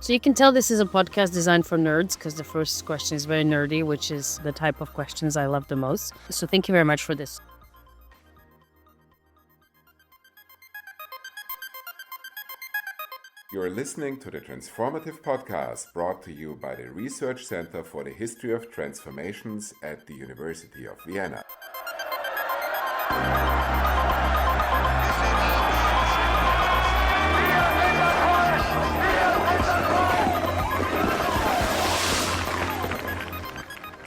So you can tell this is a podcast designed for nerds because the first question is very nerdy, which is the type of questions I love the most. So thank you very much for this. You're listening to the Transformative Podcast, brought to you by the Research Center for the History of Transformations at the University of Vienna.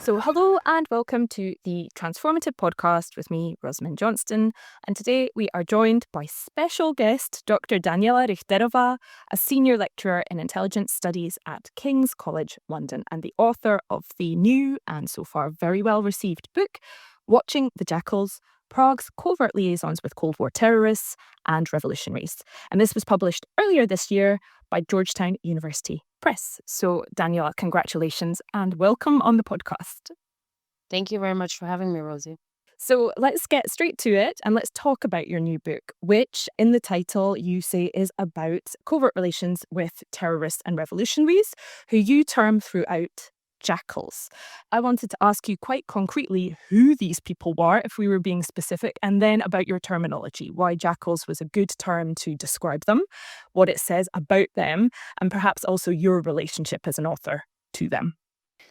So hello and welcome to the Transformative Podcast with me, Rosamund Johnston. And today we are joined by special guest Dr. Daniela Richterova, a senior lecturer in intelligence studies at King's College London and the author of the new and so far very well received book, Watching the Jackals, Prague's Covert Liaisons with Cold War Terrorists and Revolutionaries. And this was published earlier this year by Georgetown University Press. So, Daniela, congratulations and welcome on the podcast. Thank you very much for having me, Rosie. So let's get straight to it and let's talk about your new book, which in the title you say is about covert relations with terrorists and revolutionaries, who you term throughout jackals. I wanted to ask you quite concretely who these people were, if we were being specific, and then about your terminology, why jackals was a good term to describe them, what it says about them, and perhaps also your relationship as an author to them.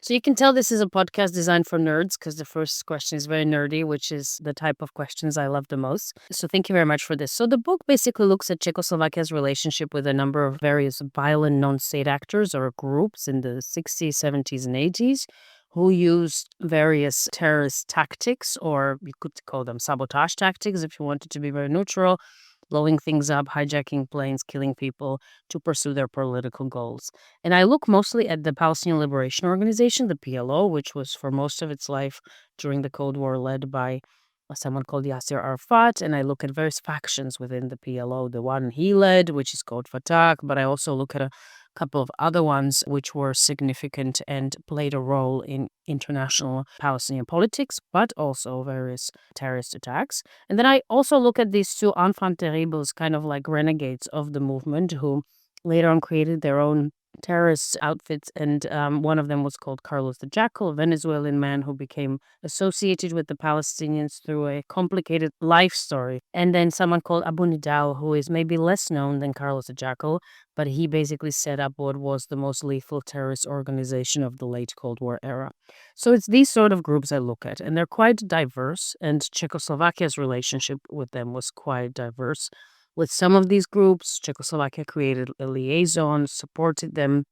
So you can tell this is a podcast designed for nerds because the first question is very nerdy, which is the type of questions I love the most. So thank you very much for this. So the book basically looks at Czechoslovakia's relationship with a number of various violent non-state actors or groups in the 60s, 70s, and 80s who used various terrorist tactics, or you could call them sabotage tactics if you wanted to be very neutral, blowing things up, hijacking planes, killing people to pursue their political goals. And I look mostly at the Palestinian Liberation Organization, the PLO, which was for most of its life during the Cold War led by someone called Yasser Arafat. And I look at various factions within the PLO, the one he led, which is called Fatah, but I also look at a couple of other ones which were significant and played a role in international Palestinian politics, but also various terrorist attacks. And then I also look at these two enfants terribles, kind of like renegades of the movement, who later on created their own terrorist outfits, and one of them was called Carlos the Jackal, a Venezuelan man who became associated with the Palestinians through a complicated life story. And then someone called Abu Nidal, who is maybe less known than Carlos the Jackal, but he basically set up what was the most lethal terrorist organization of the late Cold War era. So it's these sort of groups I look at, and they're quite diverse, and Czechoslovakia's relationship with them was quite diverse. With some of these groups, Czechoslovakia created a liaison, supported them.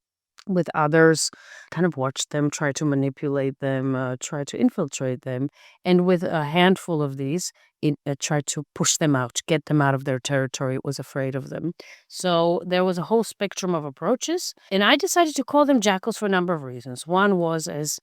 With others, kind of watched them, try to manipulate them, try to infiltrate them. And with a handful of these, it tried to push them out, get them out of their territory. It was afraid of them. So there was a whole spectrum of approaches. And I decided to call them jackals for a number of reasons. One was, as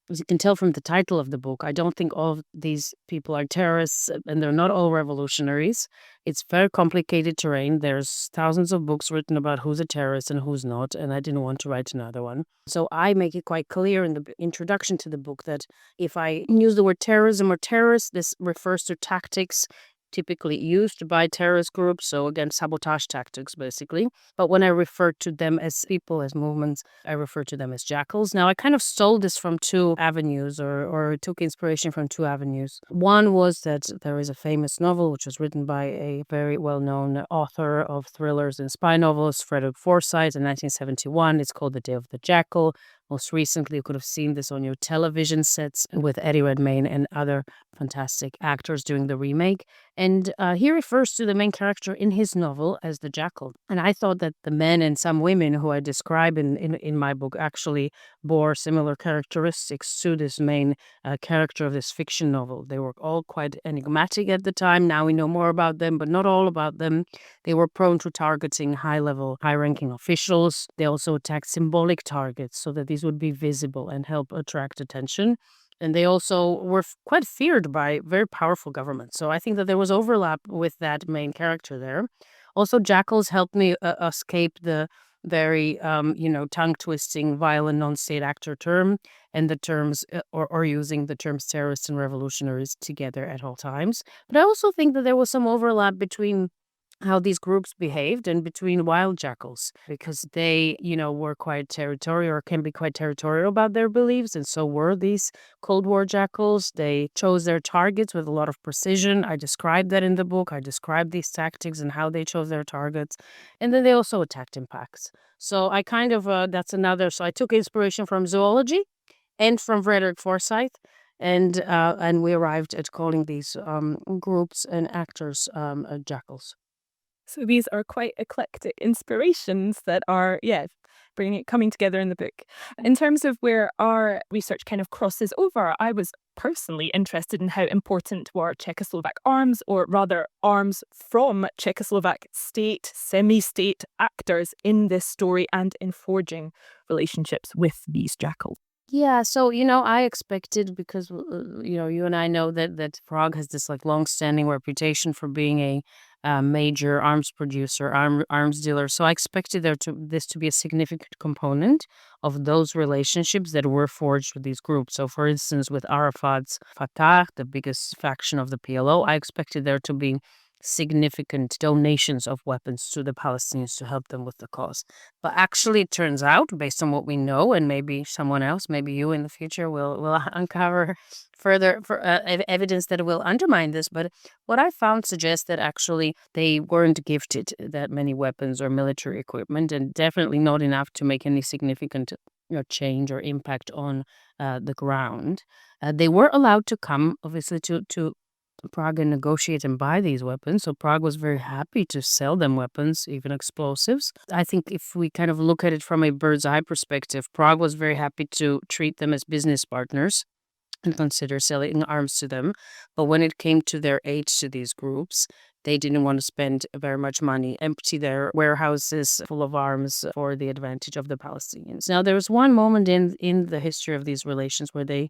you can tell from the title of the book, I don't think all of these people are terrorists, and they're not all revolutionaries. It's very complicated terrain. There's thousands of books written about who's a terrorist and who's not, and I didn't want to write another one. So I make it quite clear in the introduction to the book that if I use the word terrorism or terrorist, this refers to tactics typically used by terrorist groups. So again, sabotage tactics, basically. But when I refer to them as people, as movements, I refer to them as jackals. Now, I kind of stole this from two avenues or took inspiration from two avenues. One was that there is a famous novel, which was written by a very well-known author of thrillers and spy novels, Frederick Forsyth, in 1971. It's called The Day of the Jackal. Most recently, you could have seen this on your television sets with Eddie Redmayne and other fantastic actors doing the remake. And he refers to the main character in his novel as the Jackal. And I thought that the men and some women who I describe in my book actually bore similar characteristics to this main character of this fiction novel. They were all quite enigmatic at the time. Now we know more about them, but not all about them. They were prone to targeting high-level, high-ranking officials. They also attacked symbolic targets so that these would be visible and help attract attention. And they also were quite feared by very powerful governments. So I think that there was overlap with that main character there. Also, jackals helped me escape the very, tongue-twisting, violent non-state actor term and the terms, or using the terms terrorists and revolutionaries together at all times. But I also think that there was some overlap between how these groups behaved and between wild jackals, because they, were quite territorial or can be quite territorial about their beliefs. And so were these Cold War jackals. They chose their targets with a lot of precision. I described that in the book. I described these tactics and how they chose their targets. And then they also attacked in packs. So I kind of, so I took inspiration from zoology and from Frederick Forsyth. And we arrived at calling these groups and actors jackals. So these are quite eclectic inspirations that are, coming together in the book. In terms of where our research kind of crosses over, I was personally interested in how important were Czechoslovak arms, or rather arms from Czechoslovak state, semi-state actors in this story and in forging relationships with these jackals. Yeah, so I expected, because you and I know that Prague has this long-standing reputation for being a major arms producer, arms dealer. So I expected this to be a significant component of those relationships that were forged with these groups. So, for instance, with Arafat's Fatah, the biggest faction of the PLO, I expected there to be significant donations of weapons to the Palestinians to help them with the cause. But actually, it turns out, based on what we know, and maybe someone else, maybe you in the future will uncover further evidence that will undermine this. But what I found suggests that actually they weren't gifted that many weapons or military equipment, and definitely not enough to make any significant change or impact on the ground. They were allowed to come, obviously, to Prague and negotiate and buy these weapons. So Prague was very happy to sell them weapons, even explosives. I think if we kind of look at it from a bird's eye perspective, Prague was very happy to treat them as business partners and consider selling arms to them. But when it came to their aid to these groups, they didn't want to spend very much money, empty their warehouses full of arms for the advantage of the Palestinians. Now, there was one moment in the history of these relations where they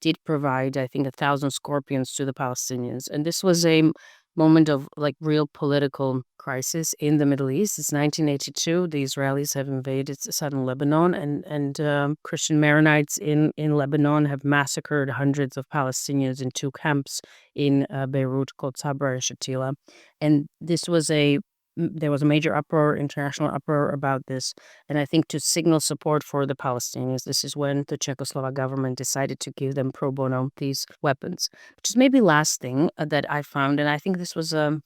did provide, I think, 1,000 Scorpions to the Palestinians. And this was a moment of real political crisis in the Middle East. It's 1982. The Israelis have invaded southern Lebanon, and Christian Maronites in Lebanon have massacred hundreds of Palestinians in two camps in Beirut called Sabra and Shatila. And there was a major uproar, international uproar about this. And I think to signal support for the Palestinians, this is when the Czechoslovak government decided to give them pro bono these weapons, which is maybe last thing that I found. And I think this was the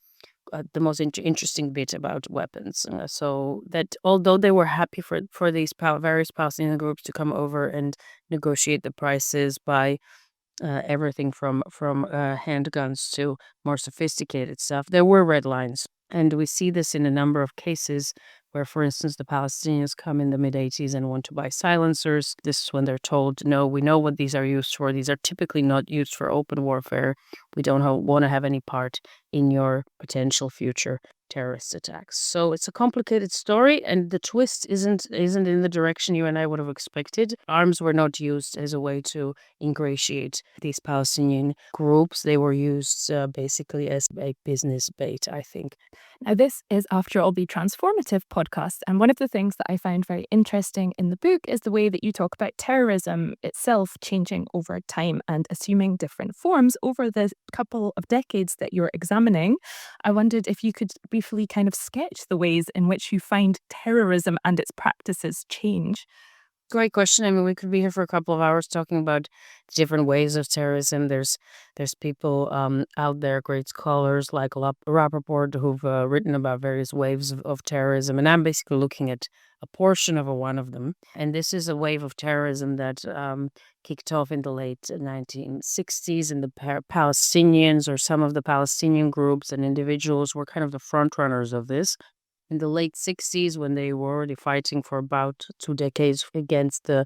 most interesting bit about weapons. So that although they were happy for these various Palestinian groups to come over and negotiate the prices by everything from handguns to more sophisticated stuff, there were red lines. And we see this in a number of cases where, for instance, the Palestinians come in the mid-'80s and want to buy silencers. This is when they're told, no, we know what these are used for. These are typically not used for open warfare. We don't want to have any part in your potential future terrorist attacks. So it's a complicated story, and the twist isn't in the direction you and I would have expected. Arms were not used as a way to ingratiate these Palestinian groups. They were used basically as a business bait, I think. Now, this is, after all, the Transformative Podcast. And one of the things that I found very interesting in the book is the way that you talk about terrorism itself changing over time and assuming different forms over the couple of decades that you're examining. I wondered if you could briefly kind of sketch the ways in which you find terrorism and its practices change. Great question. I mean, we could be here for a couple of hours talking about different ways of terrorism. There's people out there, great scholars like Rappaport, who've written about various waves of terrorism. And I'm basically looking at a portion of one of them. And this is a wave of terrorism that kicked off in the late 1960s. And the Palestinians, or some of the Palestinian groups and individuals, were kind of the front runners of this. In the late 60s, when they were already fighting for about 2 decades against the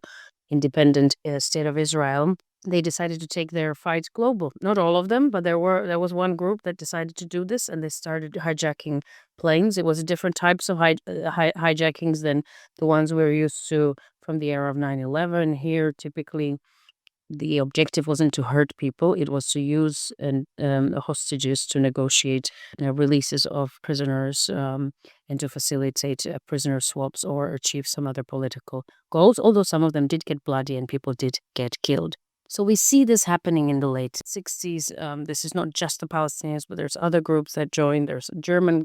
independent state of Israel, they decided to take their fight global. Not all of them, but there was one group that decided to do this, and they started hijacking planes. It was different types of hijackings than the ones we were used to from the era of 9/11. Here, typically, the objective wasn't to hurt people. It was to use hostages to negotiate releases of prisoners and to facilitate prisoner swaps or achieve some other political goals, although some of them did get bloody and people did get killed. So we see this happening in the late 60s. This is not just the Palestinians, but there's other groups that join. There's German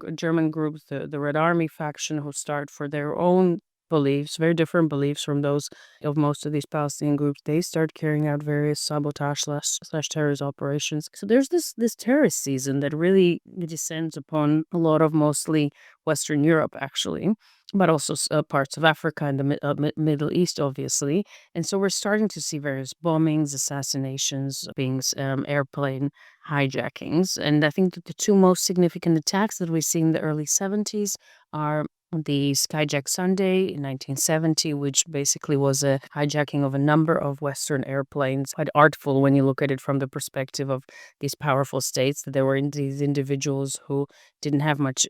groups, the Red Army faction, who start for their own beliefs, very different beliefs from those of most of these Palestinian groups. They start carrying out various sabotage slash terrorist operations. So there's this terrorist season that really descends upon a lot of mostly Western Europe, actually, but also parts of Africa and the Middle East, obviously. And so we're starting to see various bombings, assassinations, airplane hijackings. And I think that the two most significant attacks that we see in the early 70s are the Skyjack Sunday in 1970, which basically was a hijacking of a number of Western airplanes. Quite artful when you look at it from the perspective of these powerful states, that there were these individuals who didn't have much,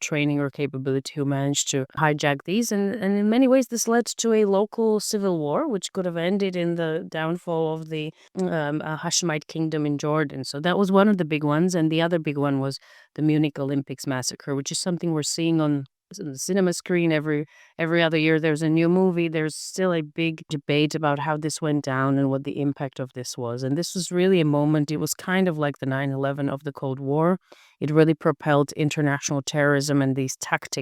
training or capability, who managed to hijack these. And in many ways, this led to a local civil war, which could have ended in the downfall of the Hashemite kingdom in Jordan. So that was one of the big ones. And the other big one was the Munich Olympics massacre, which is something we're seeing on the cinema screen every other year. There's a new movie. There's still a big debate about how this went down and what the impact of this was. And this was really a moment. It was kind of like the 9/11 of the Cold War. It really propelled international terrorism and these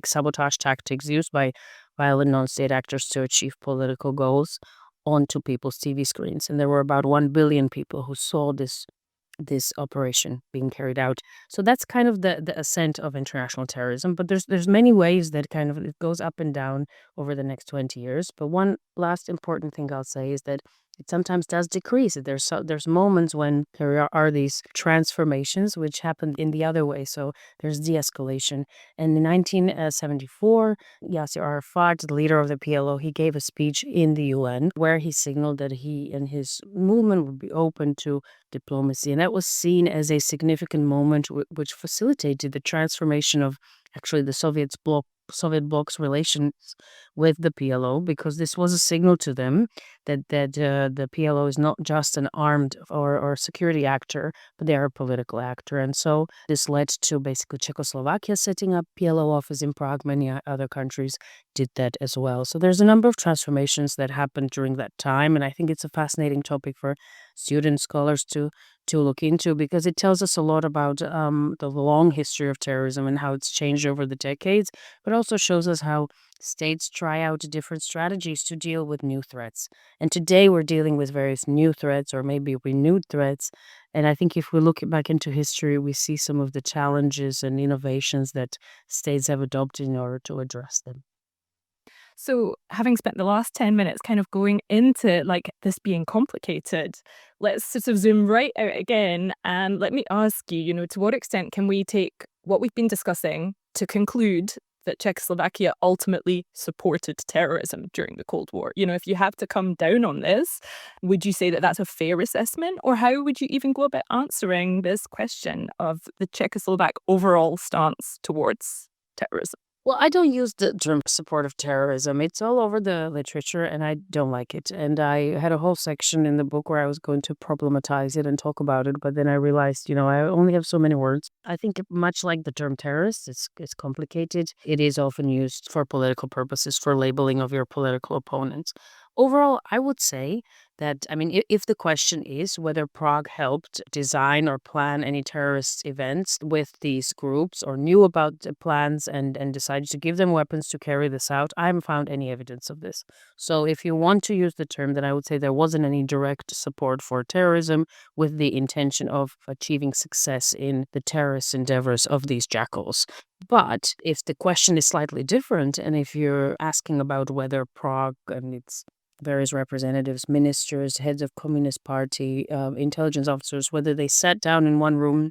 sabotage tactics used by violent non-state actors to achieve political goals onto people's TV screens. And there were about 1 billion people who saw this operation being carried out. So that's kind of the ascent of international terrorism. But there's many ways that kind of it goes up and down over the next 20 years. But one last important thing I'll say is that it sometimes does decrease. There's moments when there are these transformations which happen in the other way. So there's de-escalation. And in 1974, Yasser Arafat, the leader of the PLO, he gave a speech in the UN where he signaled that he and his movement would be open to diplomacy. And that was seen as a significant moment which facilitated the transformation of actually the Soviet bloc's relations with the PLO, because this was a signal to them that the PLO is not just an armed or security actor, but they are a political actor. And so this led to basically Czechoslovakia setting up PLO office in Prague. Many other countries did that as well. So there's a number of transformations that happened during that time. And I think it's a fascinating topic for students, scholars to look into, because it tells us a lot about the long history of terrorism and how it's changed over the decades, but also shows us how states try out different strategies to deal with new threats. And today we're dealing with various new threats, or maybe renewed threats. And I think if we look back into history, we see some of the challenges and innovations that states have adopted in order to address them. So, having spent the last 10 minutes kind of going into this being complicated, let's sort of zoom right out again. And let me ask you, to what extent can we take what we've been discussing to conclude that Czechoslovakia ultimately supported terrorism during the Cold War? If you have to come down on this, would you say that that's a fair assessment? Or how would you even go about answering this question of the Czechoslovak overall stance towards terrorism? Well, I don't use the term support of terrorism. It's all over the literature, and I don't like it. And I had a whole section in the book where I was going to problematize it and talk about it, but then I realized, I only have so many words. I think much like the term terrorist, it's complicated. It is often used for political purposes, for labeling of your political opponents. Overall, I would say that, if the question is whether Prague helped design or plan any terrorist events with these groups, or knew about the plans and decided to give them weapons to carry this out, I haven't found any evidence of this. So if you want to use the term, then I would say there wasn't any direct support for terrorism with the intention of achieving success in the terrorist endeavors of these jackals. But if the question is slightly different, and if you're asking about whether Prague and its various representatives, ministers, heads of Communist Party, intelligence officers, whether they sat down in one room,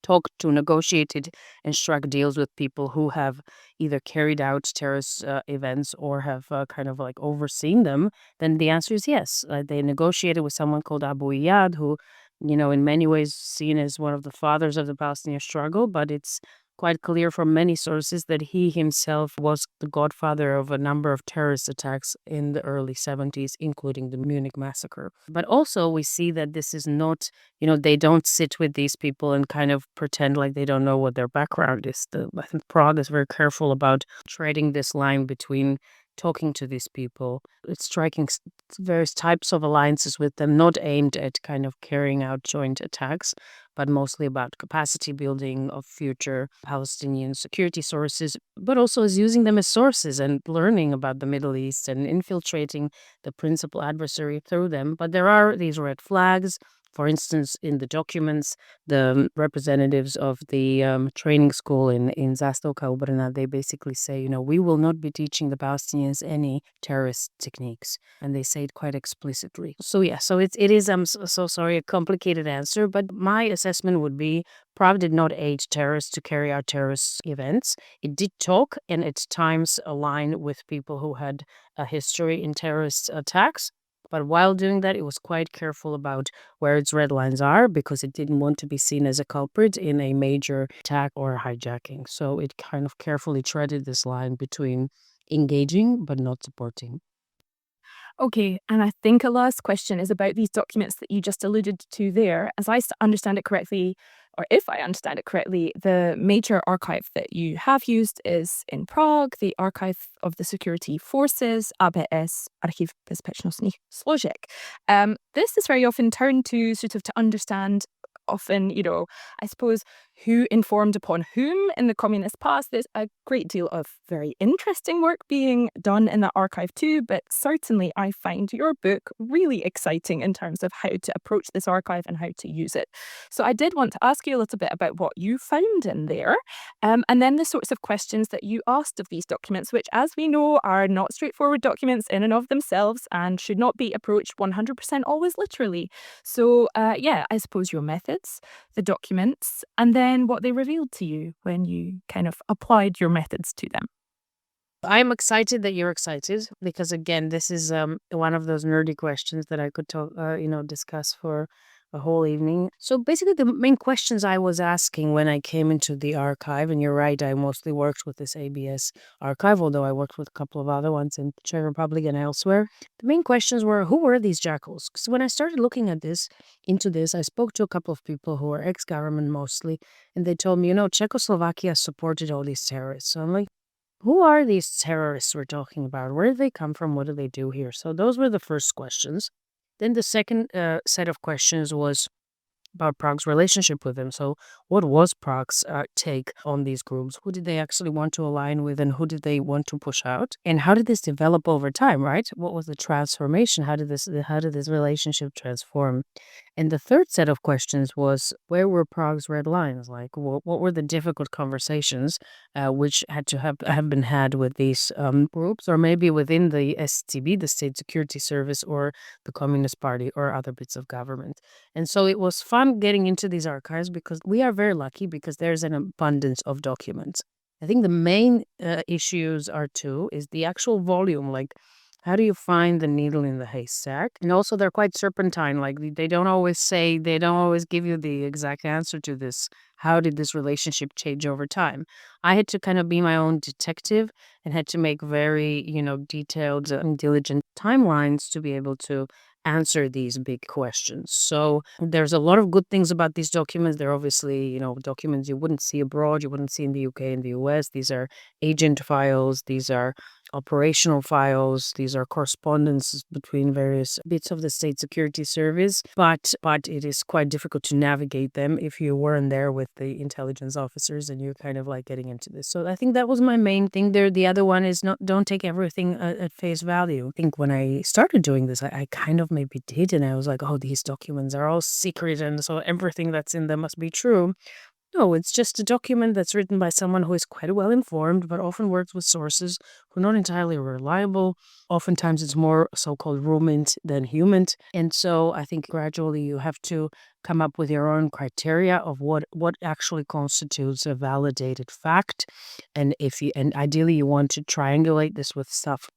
talked to, negotiated, and struck deals with people who have either carried out terrorist events or have kind of overseen them, then the answer is yes. They negotiated with someone called Abu Iyad, who, in many ways seen as one of the fathers of the Palestinian struggle, but it's quite clear from many sources that he himself was the godfather of a number of terrorist attacks in the early 70s, including the Munich massacre. But also we see that this is not, they don't sit with these people and kind of pretend like they don't know what their background is. I think Prague is very careful about treading this line between talking to these people. It's striking various types of alliances with them, not aimed at kind of carrying out joint attacks, but mostly about capacity building of future Palestinian security sources, but also as using them as sources and learning about the Middle East and infiltrating the principal adversary through them. But there are these red flags. For instance, in the documents, the representatives of the training school in Zástoka Obrana, they basically say, we will not be teaching the Palestinians any terrorist techniques. And they say it quite explicitly. So it is, I'm so sorry, a complicated answer, but my assessment would be Prague did not aid terrorists to carry out terrorist events. It did talk and at times align with people who had a history in terrorist attacks. But while doing that, it was quite careful about where its red lines are because it didn't want to be seen as a culprit in a major attack or hijacking. So it kind of carefully treaded this line between engaging but not supporting. Okay, and I think a last question is about these documents that you just alluded to there. As I understand it correctly, or if I understand it correctly, the major archive that you have used is in Prague, the Archive of the Security Forces, abet, Archiv bezpečnostních složek. This is very often turned to sort of to understand often, I suppose, who informed upon whom in the communist past. There's a great deal of very interesting work being done in that archive too, but certainly I find your book really exciting in terms of how to approach this archive and how to use it. So I did want to ask you a little bit about what you found in there, and then the sorts of questions that you asked of these documents, which, as we know, are not straightforward documents in and of themselves and should not be approached 100% always literally. So I suppose your methods, the documents, and then what they revealed to you when you kind of applied your methods to them. I'm excited that you're excited because, again, this is one of those nerdy questions that I could talk, discuss for a whole evening. So basically, the main questions I was asking when I came into the archive, and you're right, I mostly worked with this ABS archive, although I worked with a couple of other ones in the Czech Republic and elsewhere. The main questions were, who were these jackals? Because when I started looking at into this, I spoke to a couple of people who were ex-government mostly, and they told me, Czechoslovakia supported all these terrorists. So I'm like, who are these terrorists we're talking about? Where do they come from? What do they do here? So those were the first questions. Then the second set of questions was about Prague's relationship with them. So what was Prague's take on these groups? Who did they actually want to align with and who did they want to push out? And how did this develop over time, right? What was the transformation? How did this relationship transform? And the third set of questions was, where were Prague's red lines? Like, what were the difficult conversations which had to have been had with these groups, or maybe within the STB, the State Security Service, or the Communist Party, or other bits of government? And so it was fun getting into these archives because we are very lucky because there's an abundance of documents. I think the main issues are two, is the actual volume, like how do you find the needle in the haystack? And also they're quite serpentine, like they don't always give you the exact answer to this. How did this relationship change over time? I had to kind of be my own detective and had to make very, detailed and diligent timelines to be able to answer these big questions. So there's a lot of good things about these documents. They're obviously, documents you wouldn't see abroad, you wouldn't see in the UK and the US. These are agent files, these are operational files, these are correspondences between various bits of the State Security Service, but it is quite difficult to navigate them if you weren't there with the intelligence officers and you're kind of like getting into this. So I think that was my main thing there. The other one is don't take everything at face value. I think when I started doing this, I kind of maybe did, and I was like, oh, these documents are all secret, and so everything that's in them must be true. No, it's just a document that's written by someone who is quite well informed, but often works with sources who are not entirely reliable. Oftentimes it's more so-called ruminant than human. And so I think gradually you have to come up with your own criteria of what actually constitutes a validated fact. And ideally you want to triangulate this with stuff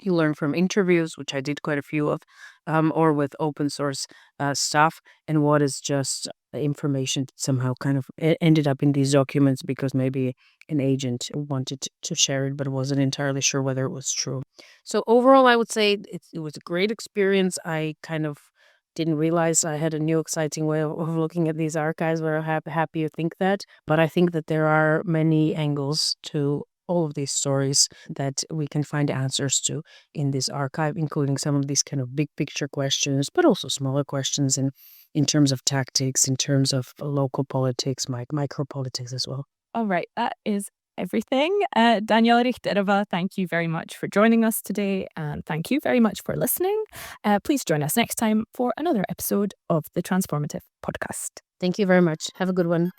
you learn from interviews, which I did quite a few of, or with open source stuff, and what is just information that somehow kind of ended up in these documents because maybe an agent wanted to share it but wasn't entirely sure whether it was true. So overall, I would say it was a great experience. I kind of didn't realize I had a new exciting way of looking at these archives. We're happy you think that. But I think that there are many angles to all of these stories that we can find answers to in this archive, including some of these kind of big picture questions, but also smaller questions in terms of tactics, in terms of local politics, micro politics as well. All right, that is everything. Daniela Richterova, thank you very much for joining us today, and thank you very much for listening. Please join us next time for another episode of the Transformative Podcast. Thank you very much. Have a good one.